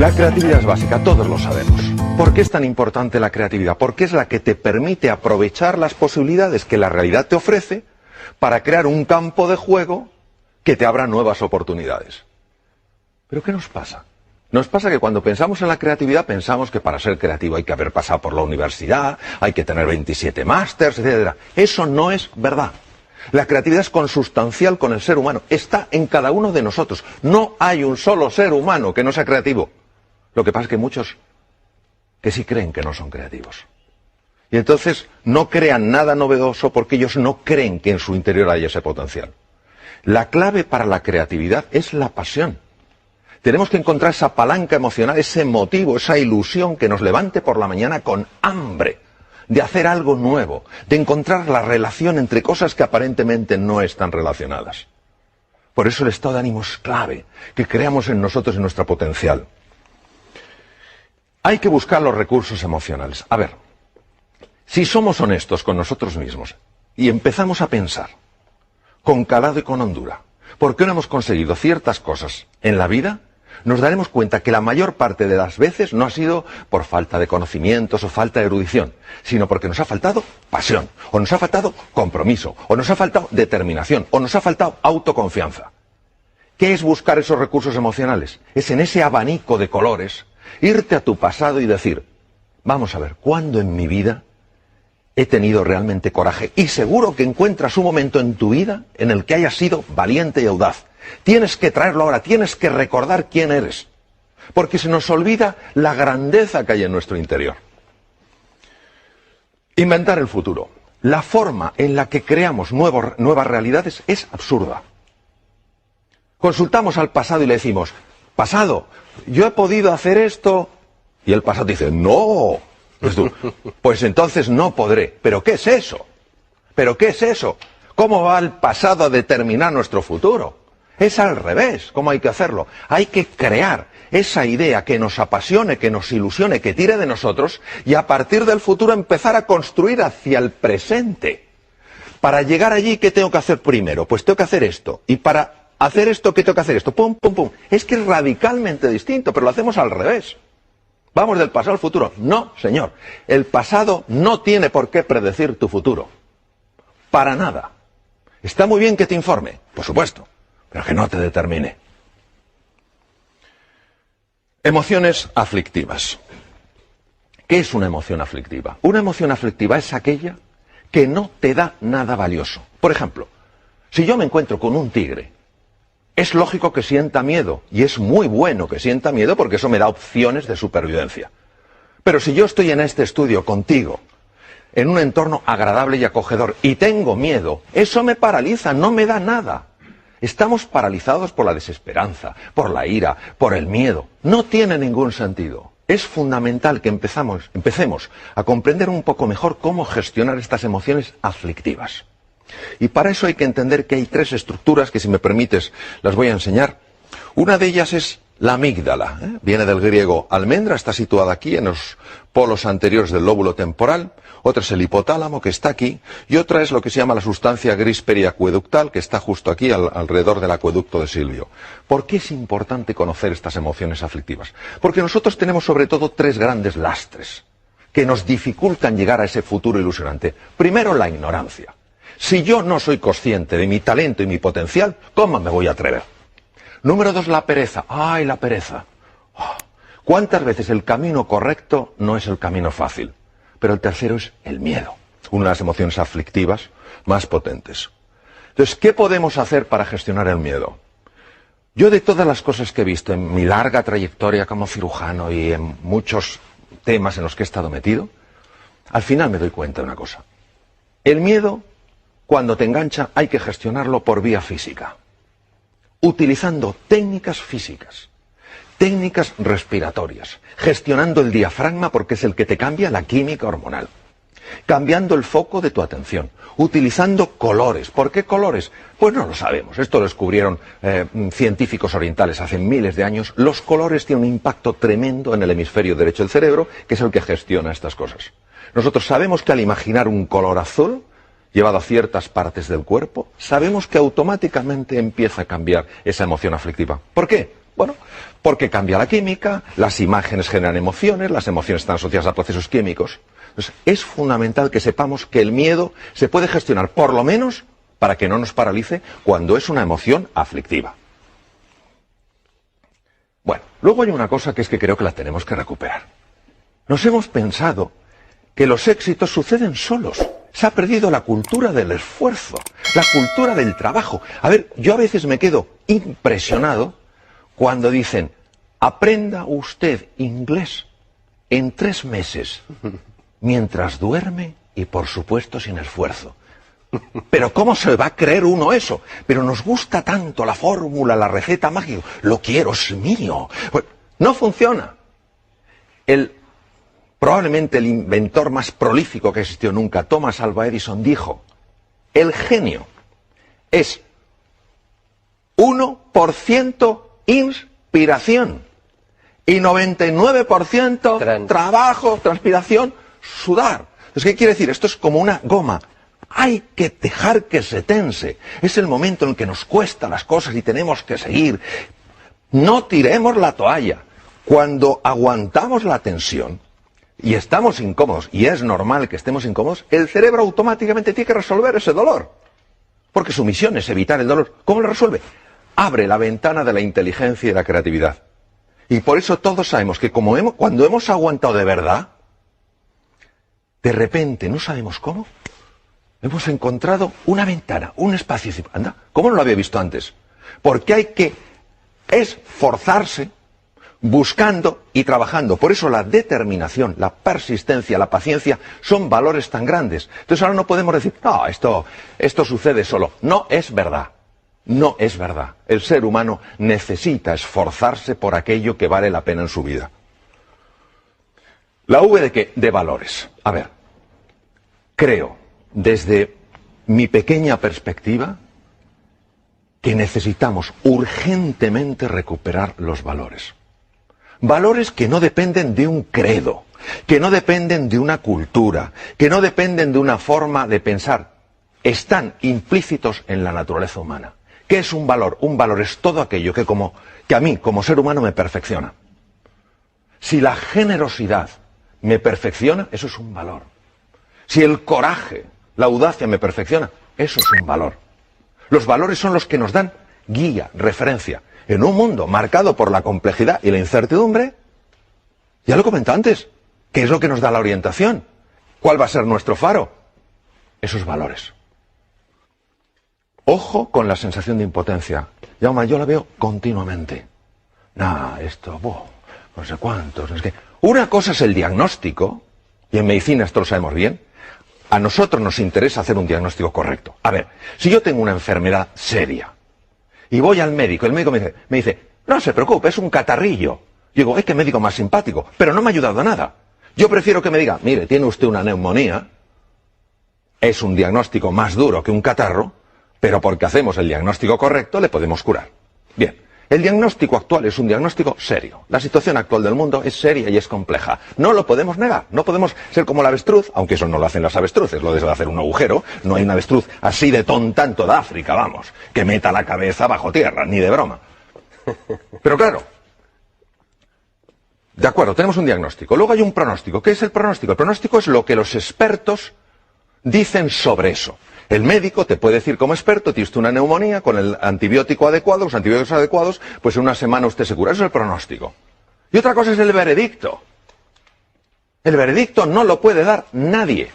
La creatividad es básica, todos lo sabemos. ¿Por qué es tan importante la creatividad? Porque es la que te permite aprovechar las posibilidades que la realidad te ofrece para crear un campo de juego que te abra nuevas oportunidades. ¿Pero qué nos pasa? Nos pasa que cuando pensamos en la creatividad pensamos que para ser creativo hay que haber pasado por la universidad, hay que tener 27 másters, etc. Eso no es verdad. La creatividad es consustancial con el ser humano, está en cada uno de nosotros. No hay un solo ser humano que no sea creativo. Lo que pasa es que hay muchos que sí creen que no son creativos. Y entonces no crean nada novedoso porque ellos no creen que en su interior haya ese potencial. La clave para la creatividad es la pasión. Tenemos que encontrar esa palanca emocional, ese motivo, esa ilusión que nos levante por la mañana con hambre de hacer algo nuevo, de encontrar la relación entre cosas que aparentemente no están relacionadas. Por eso el estado de ánimo es clave, que creamos en nosotros y nuestro potencial. Hay que buscar los recursos emocionales. A ver, si somos honestos con nosotros mismos y empezamos a pensar con calado y con hondura, ¿por qué no hemos conseguido ciertas cosas en la vida? Nos daremos cuenta que la mayor parte de las veces no ha sido por falta de conocimientos o falta de erudición, sino porque nos ha faltado pasión, o nos ha faltado compromiso, o nos ha faltado determinación, o nos ha faltado autoconfianza. ¿Qué es buscar esos recursos emocionales? Es en ese abanico de colores irte a tu pasado y decir, vamos a ver, ¿cuándo en mi vida he tenido realmente coraje? Y seguro que encuentras un momento en tu vida en el que hayas sido valiente y audaz. Tienes que traerlo ahora, tienes que recordar quién eres, porque se nos olvida la grandeza que hay en nuestro interior. Inventar el futuro. La forma en la que creamos nuevas realidades es absurda. Consultamos al pasado y le decimos, pasado, yo he podido hacer esto, y el pasado dice, no. Pues entonces no podré. ¿Pero qué es eso? ¿Pero qué es eso? ¿Cómo va el pasado a determinar nuestro futuro? Es al revés, ¿cómo hay que hacerlo? Hay que crear esa idea que nos apasione, que nos ilusione, que tire de nosotros y a partir del futuro empezar a construir hacia el presente. Para llegar allí, ¿qué tengo que hacer primero? Pues tengo que hacer esto. Y para hacer esto, ¿qué tengo que hacer esto? Pum, pum, pum. Es que es radicalmente distinto, pero lo hacemos al revés. Vamos del pasado al futuro. No, señor. El pasado no tiene por qué predecir tu futuro. Para nada. Está muy bien que te informe, por supuesto, pero que no te determine. Emociones aflictivas. ¿Qué es una emoción aflictiva? Una emoción aflictiva es aquella que no te da nada valioso. Por ejemplo, si yo me encuentro con un tigre, es lógico que sienta miedo, y es muy bueno que sienta miedo porque eso me da opciones de supervivencia. Pero si yo estoy en este estudio contigo, en un entorno agradable y acogedor, y tengo miedo, eso me paraliza, no me da nada. Estamos paralizados por la desesperanza, por la ira, por el miedo. No tiene ningún sentido. Es fundamental que empecemos a comprender un poco mejor cómo gestionar estas emociones aflictivas. Y para eso hay que entender que hay tres estructuras que, si me permites, las voy a enseñar. Una de ellas es la amígdala, viene del griego almendra, está situada aquí en los polos anteriores del lóbulo temporal. Otra es el hipotálamo, que está aquí, y otra es lo que se llama la sustancia gris periacueductal, que está justo aquí alrededor del acueducto de Silvio. ¿Por qué es importante conocer estas emociones aflictivas? Porque nosotros tenemos sobre todo tres grandes lastres que nos dificultan llegar a ese futuro ilusionante. Primero, la ignorancia. Si yo no soy consciente de mi talento y mi potencial, ¿cómo me voy a atrever? Número dos, la pereza. ¡Ay, la pereza! ¿Cuántas veces el camino correcto no es el camino fácil? Pero el tercero es el miedo, una de las emociones aflictivas más potentes. Entonces, ¿qué podemos hacer para gestionar el miedo? Yo, de todas las cosas que he visto en mi larga trayectoria como cirujano y en muchos temas en los que he estado metido, al final me doy cuenta de una cosa. El miedo, cuando te engancha, hay que gestionarlo por vía física, utilizando técnicas físicas. Técnicas respiratorias, gestionando el diafragma porque es el que te cambia la química hormonal, cambiando el foco de tu atención, utilizando colores. ¿Por qué colores? Pues no lo sabemos. Esto lo descubrieron científicos orientales hace miles de años. Los colores tienen un impacto tremendo en el hemisferio derecho del cerebro, que es el que gestiona estas cosas. Nosotros sabemos que al imaginar un color azul llevado a ciertas partes del cuerpo, sabemos que automáticamente empieza a cambiar esa emoción aflictiva. ¿Por qué? Bueno, porque cambia la química, las imágenes generan emociones, las emociones están asociadas a procesos químicos. Entonces, es fundamental que sepamos que el miedo se puede gestionar, por lo menos, para que no nos paralice cuando es una emoción aflictiva. Bueno, luego hay una cosa que es que creo que la tenemos que recuperar. Nos hemos pensado que los éxitos suceden solos. Se ha perdido la cultura del esfuerzo, la cultura del trabajo. A ver, yo a veces me quedo impresionado cuando dicen, aprenda usted inglés en 3 meses, mientras duerme y por supuesto sin esfuerzo. Pero ¿cómo se va a creer uno eso? Pero nos gusta tanto la fórmula, la receta mágica. Lo quiero, es mío. Pues, no funciona. Probablemente el inventor más prolífico que existió nunca, Thomas Alva Edison, dijo, el genio es 1% inspiración y 99% trabajo, transpiración, sudar. Entonces, ¿qué quiere decir? Esto es como una goma. Hay que dejar que se tense. Es el momento en el que nos cuesta las cosas y tenemos que seguir. No tiremos la toalla. Cuando aguantamos la tensión y estamos incómodos, y es normal que estemos incómodos, el cerebro automáticamente tiene que resolver ese dolor. Porque su misión es evitar el dolor. ¿Cómo lo resuelve? Abre la ventana de la inteligencia y la creatividad. Y por eso todos sabemos que cuando hemos aguantado de verdad, de repente, no sabemos cómo, hemos encontrado una ventana, un espacio. Anda, ¿cómo no lo había visto antes? Porque hay que esforzarse buscando y trabajando. Por eso la determinación, la persistencia, la paciencia son valores tan grandes. Entonces ahora no podemos decir, no, esto sucede solo. No es verdad. No es verdad. El ser humano necesita esforzarse por aquello que vale la pena en su vida. ¿La V de qué? De valores. A ver, creo, desde mi pequeña perspectiva, que necesitamos urgentemente recuperar los valores. Valores que no dependen de un credo, que no dependen de una cultura, que no dependen de una forma de pensar. Están implícitos en la naturaleza humana. ¿Qué es un valor? Un valor es todo aquello que a mí, como ser humano, me perfecciona. Si la generosidad me perfecciona, eso es un valor. Si el coraje, la audacia me perfecciona, eso es un valor. Los valores son los que nos dan guía, referencia. En un mundo marcado por la complejidad y la incertidumbre, ya lo comenté antes, ¿qué es lo que nos da la orientación? ¿Cuál va a ser nuestro faro? Esos valores. Ojo con la sensación de impotencia. Jaume, yo la veo continuamente. No sé cuántos. Es que una cosa es el diagnóstico, y en medicina esto lo sabemos bien. A nosotros nos interesa hacer un diagnóstico correcto. A ver, si yo tengo una enfermedad seria y voy al médico, el médico me dice, no se preocupe, es un catarrillo. Yo digo, qué médico más simpático, pero no me ha ayudado a nada. Yo prefiero que me diga, mire, tiene usted una neumonía, es un diagnóstico más duro que un catarro, pero porque hacemos el diagnóstico correcto le podemos curar. Bien, el diagnóstico actual es un diagnóstico serio. La situación actual del mundo es seria y es compleja. No lo podemos negar, no podemos ser como la avestruz, aunque eso no lo hacen las avestruces, lo de hacer un agujero. No hay una avestruz así de tonta en toda África, vamos, que meta la cabeza bajo tierra, ni de broma. Pero claro, de acuerdo, tenemos un diagnóstico. Luego hay un pronóstico. ¿Qué es el pronóstico? El pronóstico es lo que los expertos dicen sobre eso. El médico te puede decir como experto, tiene usted una neumonía, con el antibiótico adecuado, los antibióticos adecuados, pues en una semana usted se cura. Eso es el pronóstico. Y otra cosa es el veredicto. El veredicto no lo puede dar nadie.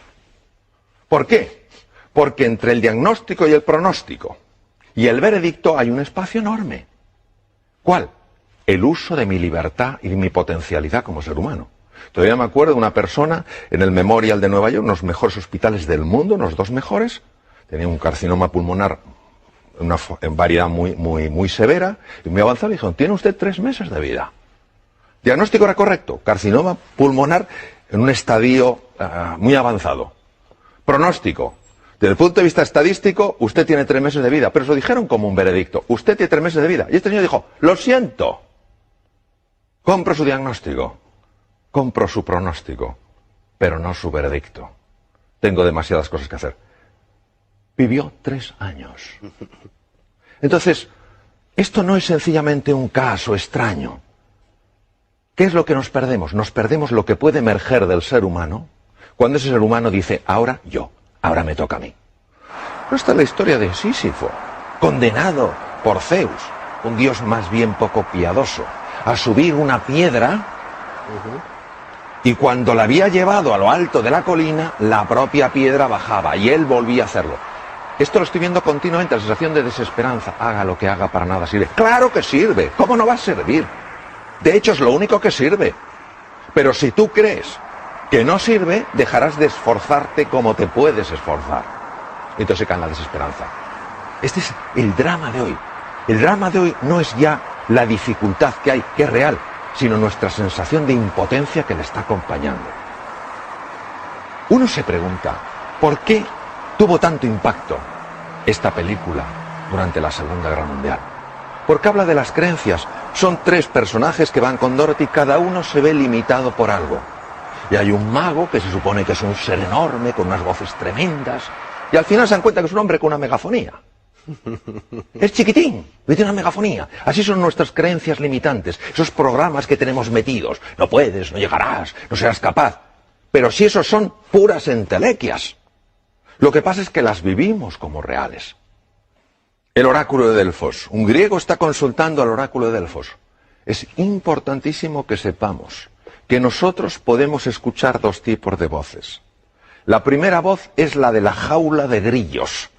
¿Por qué? Porque entre el diagnóstico y el pronóstico y el veredicto hay un espacio enorme. ¿Cuál? El uso de mi libertad y de mi potencialidad como ser humano. Todavía me acuerdo de una persona en el Memorial de Nueva York, uno de los mejores hospitales del mundo, unos 2 mejores, tenía un carcinoma pulmonar en variedad muy severa y muy avanzada. Le dijeron, tiene usted 3 meses de vida. Diagnóstico era correcto, carcinoma pulmonar en un estadio muy avanzado. Pronóstico, desde el punto de vista estadístico, usted tiene 3 meses de vida, pero se lo dijeron como un veredicto, usted tiene 3 meses de vida. Y este señor dijo, lo siento, compro su diagnóstico, compro su pronóstico, pero no su veredicto. Tengo demasiadas cosas que hacer. Vivió 3 años. Entonces, Esto no es sencillamente un caso extraño. ¿Qué es lo que nos perdemos? Nos perdemos lo que puede emerger del ser humano cuando ese ser humano dice, ahora yo, ahora me toca a mí. Pero esta es la historia de Sísifo, condenado por Zeus, un dios más bien poco piadoso, a subir una piedra, y cuando la había llevado a lo alto de la colina, la propia piedra bajaba y él volvía a hacerlo. Esto lo estoy viendo continuamente, la sensación de desesperanza. Haga lo que haga, para nada sirve. ¡Claro que sirve! ¿Cómo no va a servir? De hecho, es lo único que sirve. Pero si tú crees que no sirve, dejarás de esforzarte como te puedes esforzar. Entonces se cae en la desesperanza. Este es el drama de hoy. El drama de hoy no es ya la dificultad que hay, que es real, sino nuestra sensación de impotencia que le está acompañando. Uno se pregunta, ¿por qué tuvo tanto impacto esta película durante la Segunda Guerra Mundial? Porque habla de las creencias. Son tres personajes que van con Dorothy, cada uno se ve limitado por algo. Y hay un mago que se supone que es un ser enorme, con unas voces tremendas, y al final se dan cuenta que es un hombre con una megafonía. Es chiquitín, y tiene una megafonía. Así son nuestras creencias limitantes, esos programas que tenemos metidos. No puedes, no llegarás, no serás capaz. Pero si esos son puras entelequias. Lo que pasa es que las vivimos como reales. El oráculo de Delfos. Un griego está consultando al oráculo de Delfos. Es importantísimo que sepamos que nosotros podemos escuchar dos tipos de voces. La primera voz es la de la jaula de grillos.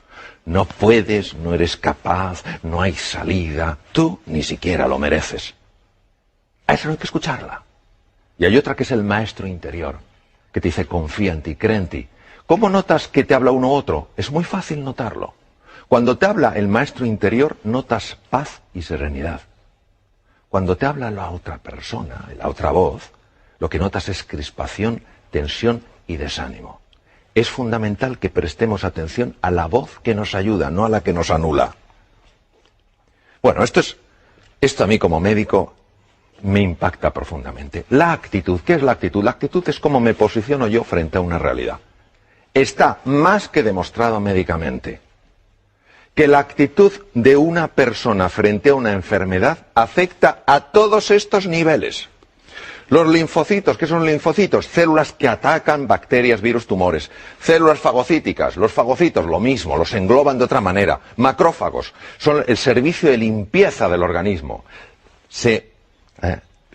No puedes, no eres capaz, no hay salida, tú ni siquiera lo mereces. A esa no hay que escucharla. Y hay otra que es el maestro interior, que te dice confía en ti, cree en ti. ¿Cómo notas que te habla uno u otro? Es muy fácil notarlo. Cuando te habla el maestro interior, notas paz y serenidad. Cuando te habla la otra persona, la otra voz, lo que notas es crispación, tensión y desánimo. Es fundamental que prestemos atención a la voz que nos ayuda, no a la que nos anula. Bueno, esto a mí como médico me impacta profundamente. La actitud, ¿qué es la actitud? La actitud es cómo me posiciono yo frente a una realidad. Está más que demostrado médicamente que la actitud de una persona frente a una enfermedad afecta a todos estos niveles. Los linfocitos, ¿qué son linfocitos? Células que atacan bacterias, virus, tumores. Células fagocíticas, los fagocitos, lo mismo, los engloban de otra manera. Macrófagos, son el servicio de limpieza del organismo. Se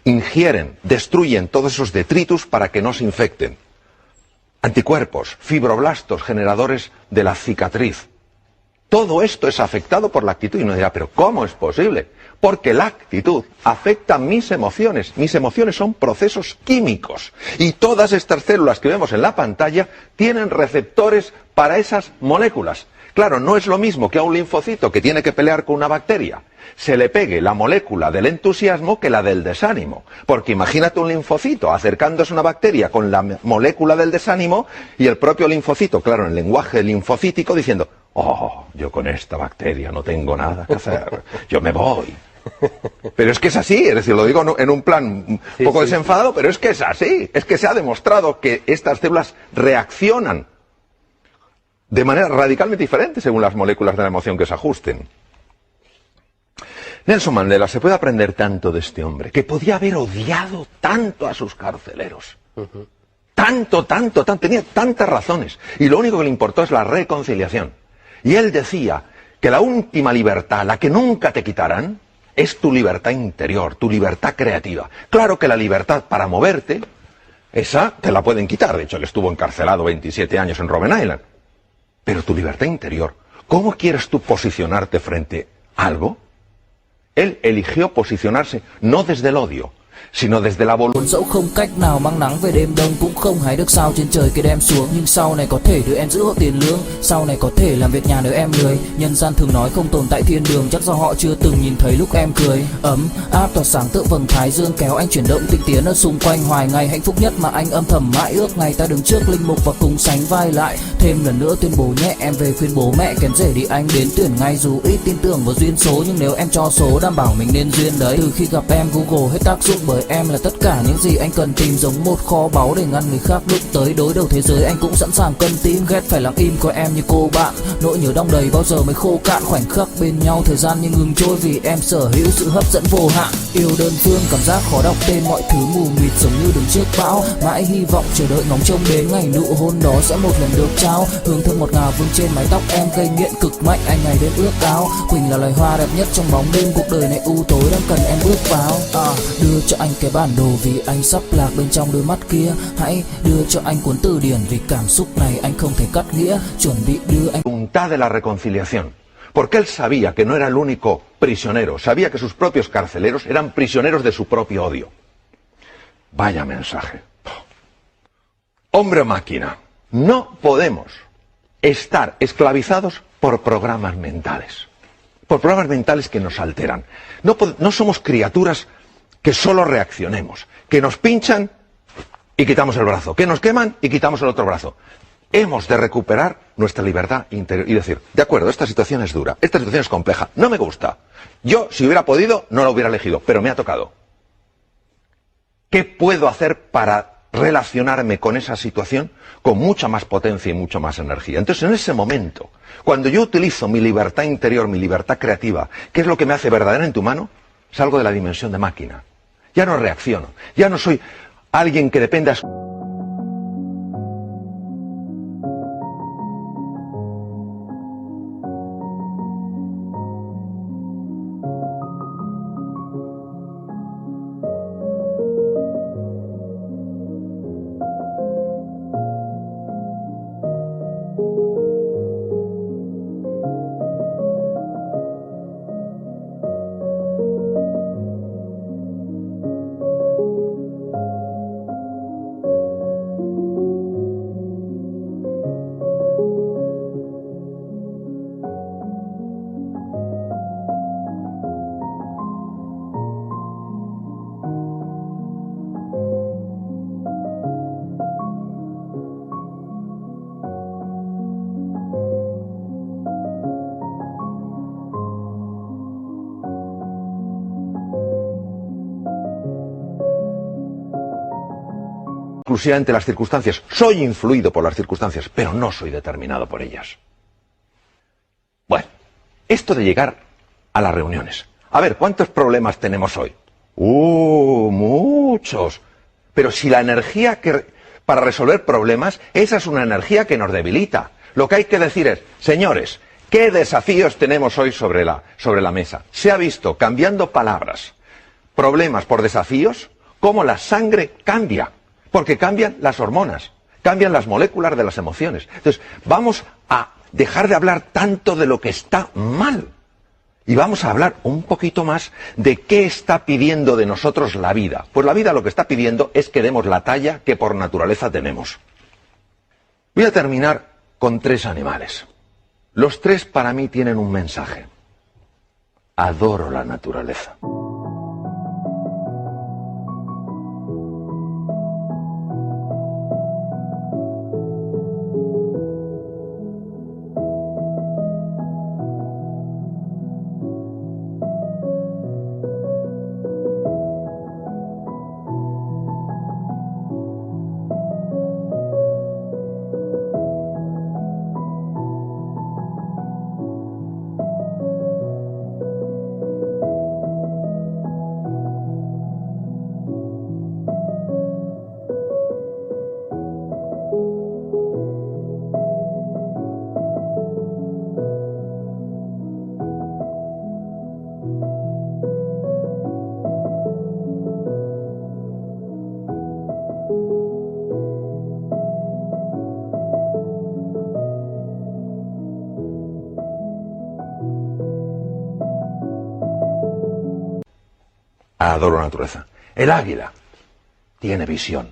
ingieren, destruyen todos esos detritus para que no se infecten. Anticuerpos, fibroblastos, generadores de la cicatriz. Todo esto es afectado por la actitud. Y uno dirá, ¿pero cómo es posible? Porque la actitud afecta mis emociones. Mis emociones son procesos químicos. Y todas estas células que vemos en la pantalla tienen receptores para esas moléculas. Claro, no es lo mismo que a un linfocito que tiene que pelear con una bacteria se le pegue la molécula del entusiasmo que la del desánimo. Porque imagínate un linfocito acercándose a una bacteria con la molécula del desánimo y el propio linfocito, claro, en el lenguaje linfocítico, diciendo, oh, yo con esta bacteria no tengo nada que hacer, yo me voy. Pero es que es así, es decir, lo digo en un plan un poco desenfadado, pero es que es así. Es que se ha demostrado que estas células reaccionan de manera radicalmente diferente según las moléculas de la emoción que se ajusten. Nelson Mandela, se puede aprender tanto de este hombre, que podía haber odiado tanto a sus carceleros. Tanto, tenía tantas razones. Y lo único que le importó es la reconciliación. Y él decía que la última libertad, la que nunca te quitarán, es tu libertad interior, tu libertad creativa. Claro que la libertad para moverte, esa te la pueden quitar. De hecho, él estuvo encarcelado 27 años en Robben Island. Pero tu libertad interior, ¿cómo quieres tú posicionarte frente a algo? Él eligió posicionarse no desde el odio, sino desde la voluntad. Dẫu không cách nào mang nắng về đêm đông, cũng không hái được sao trên trời kia đem xuống, nhưng sau này có thể đưa em giữ hộ tiền lương, sau này có thể làm việc nhà nếu em lười. Nhân gian thường nói không tồn tại thiên đường, chắc do họ chưa từng nhìn thấy lúc em cười. Ấm áp tỏa sáng tựa vầng thái dương kéo anh chuyển động tinh tiến ở xung quanh, hoài ngày hạnh phúc nhất mà anh âm thầm mãi ước, ngày ta đứng trước linh mục và cùng sánh vai lại. Thêm lần nữa tuyên bố nhẹ, em về khuyên bố mẹ kén rể đi anh đến tuyển ngay, dù ít tin tưởng vào duyên số, nhưng nếu em cho số đảm bảo mình nên duyên đấy. Từ khi gặp em Google hết tác dụng bởi em là tất cả những gì anh cần tìm, giống một kho báu để ngăn người khác đụng tới. Đối đầu thế giới anh cũng sẵn sàng cân tím, ghét phải lặng im coi em như cô bạn. Nỗi nhớ đong đầy bao giờ mới khô cạn, khoảnh khắc bên nhau thời gian như ngừng trôi vì em sở hữu sự hấp dẫn vô hạn. Yêu đơn phương cảm giác khó đọc tên, mọi thứ mù mịt giống như đứng trước bão. Mãi hy vọng chờ đợi ngóng trông đến ngày nụ hôn đó sẽ một lần được trao. Hương thơm ngọt ngào vương trên mái tóc em, gây nghiện cực mạnh anh ngày đêm ước ao. Quỳnh là loài hoa đẹp nhất trong bóng đêm, cuộc đời này u tối đang cần em bước vào. Đưa cho anh cái bản đồ vì anh sắp lạc bên trong đôi mắt kia. Hãy đưa cho anh cuốn từ điển vì cảm xúc này anh không thể cắt nghĩa. Chuẩn bị đưa anh Voluntad de la reconciliación. Porque él sabía que no era el único prisionero, sabía que sus propios carceleros eran prisioneros de su propio odio. Vaya mensaje. Hombre o máquina, no podemos estar esclavizados por programas mentales. Por programas mentales que nos alteran. No somos criaturas que solo reaccionemos, que nos pinchan y quitamos el brazo, que nos queman y quitamos el otro brazo. Hemos de recuperar nuestra libertad interior y decir, de acuerdo, esta situación es dura, esta situación es compleja, no me gusta. Yo, si hubiera podido, no lo hubiera elegido, pero me ha tocado. ¿Qué puedo hacer para relacionarme con esa situación con mucha más potencia y mucha más energía? Entonces, en ese momento, cuando yo utilizo mi libertad interior, mi libertad creativa, ¿qué es lo que me hace verdaderamente humano? Salgo de la dimensión de máquina. Ya no reacciono, ya no soy alguien que dependa. Exclusivamente las circunstancias. Soy influido por las circunstancias, pero no soy determinado por ellas. Bueno, esto de llegar a las reuniones. A ver, ¿cuántos problemas tenemos hoy? Muchos. Pero si la energía para resolver problemas, esa es una energía que nos debilita. Lo que hay que decir es, señores, ¿qué desafíos tenemos hoy sobre la mesa? Se ha visto, cambiando palabras, problemas por desafíos, cómo la sangre cambia. Porque cambian las hormonas, cambian las moléculas de las emociones. Entonces, vamos a dejar de hablar tanto de lo que está mal. Y vamos a hablar un poquito más de qué está pidiendo de nosotros la vida. Pues la vida lo que está pidiendo es que demos la talla que por naturaleza tenemos. Voy a terminar con 3 animales. Los 3 para mí tienen un mensaje. Adoro la naturaleza. Adoro la naturaleza. El águila tiene visión.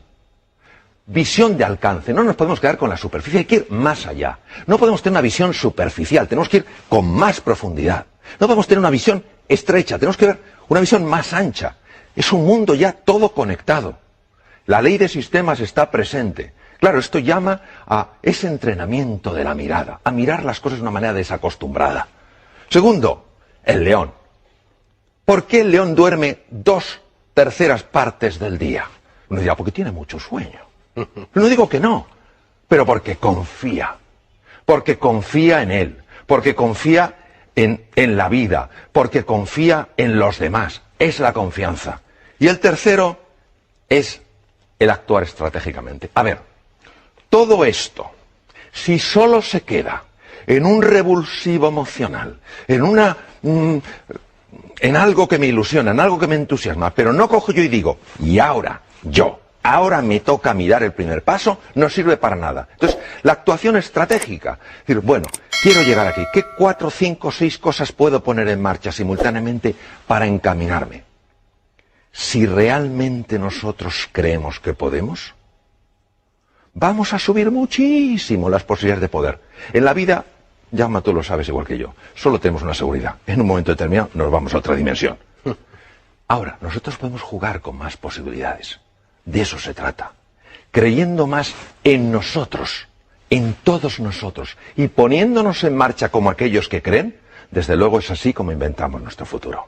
Visión de alcance. No nos podemos quedar con la superficie, hay que ir más allá. No podemos tener una visión superficial, tenemos que ir con más profundidad. No podemos tener una visión estrecha, tenemos que ver una visión más ancha. Es un mundo ya todo conectado. La ley de sistemas está presente. Claro, esto llama a ese entrenamiento de la mirada, a mirar las cosas de una manera desacostumbrada. Segundo, el león. ¿Por qué el león duerme 2-3 terceras partes del día. Uno dirá, porque tiene mucho sueño. No digo que no, pero porque confía en él, porque confía en la vida, porque confía en los demás. Es la confianza. Y el tercero es el actuar estratégicamente. A ver, todo esto, si solo se queda en un revulsivo emocional, en algo que me ilusiona, en algo que me entusiasma, pero no cojo yo y digo, y ahora me toca a mí dar el primer paso, no sirve para nada. Entonces, la actuación estratégica, es decir, bueno, quiero llegar aquí, ¿qué 4, 5, 6 cosas puedo poner en marcha simultáneamente para encaminarme? Si realmente nosotros creemos que podemos, vamos a subir muchísimo las posibilidades de poder. En la vida, Jaume, tú lo sabes igual que yo, solo tenemos una seguridad. En un momento determinado nos vamos a otra dimensión. Ahora, nosotros podemos jugar con más posibilidades. De eso se trata. Creyendo más en nosotros, en todos nosotros, y poniéndonos en marcha como aquellos que creen, desde luego es así como inventamos nuestro futuro.